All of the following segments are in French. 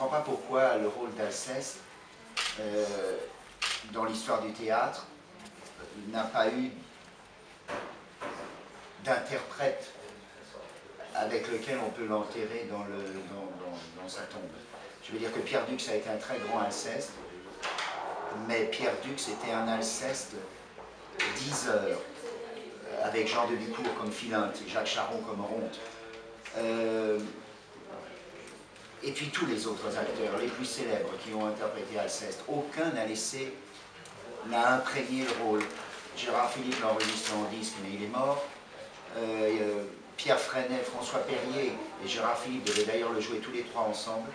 comprends pas pourquoi le rôle d'Alceste, dans l'histoire du théâtre, n'a pas eu d'interprète avec lequel on peut l'enterrer dans sa tombe. Je veux dire que Pierre Dux a été un très grand Alceste, mais Pierre Dux était un Alceste diseur, avec Jean de Ducour comme Philinte et Jacques Charron comme Oronte. Et puis tous les autres acteurs, les plus célèbres qui ont interprété Alceste, aucun n'a imprégné le rôle. Gérard Philippe l'a enregistré en disque, mais il est mort. Pierre Freinet, François Perrier et Gérard Philippe devaient d'ailleurs le jouer tous les trois ensemble.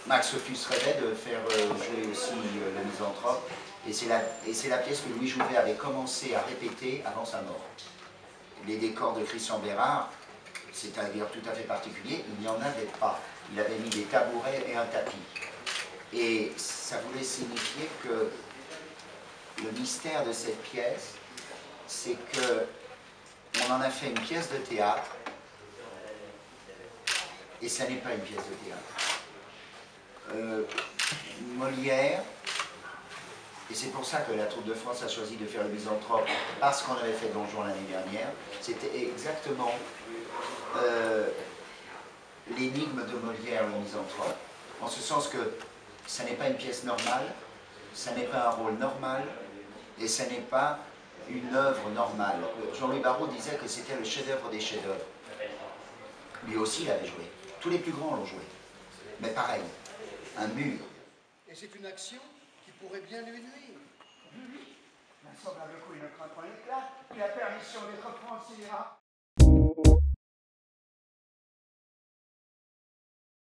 Max Ophuls rêvait de faire jouer aussi Le Misanthrope, et c'est la pièce que Louis Jouvet avait commencé à répéter avant sa mort. Les décors de Christian Bérard, c'est-à-dire tout à fait particulier, il n'y en avait pas. Il avait mis des tabourets et un tapis. Et ça voulait signifier que le mystère de cette pièce, c'est que on en a fait une pièce de théâtre, et ça n'est pas une pièce de théâtre. Molière, et c'est pour ça que la Troupe de France a choisi de faire Le Misanthrope, parce qu'on avait fait Don Juan l'année dernière, c'était exactement l'énigme de Molière, Le Misanthrope, en ce sens que ça n'est pas une pièce normale, ça n'est pas un rôle normal, et ça n'est pas une œuvre normale. Jean-Louis Barrault disait que c'était le chef-d'œuvre des chefs-d'œuvre. Lui aussi l'avait joué. Tous les plus grands l'ont joué. Mais pareil, un mur. Et c'est une action qui pourrait bien lui nuire. Oui, oui. L'insemblable coup, il ne craint pas l'éclat. Il a permission d'être français.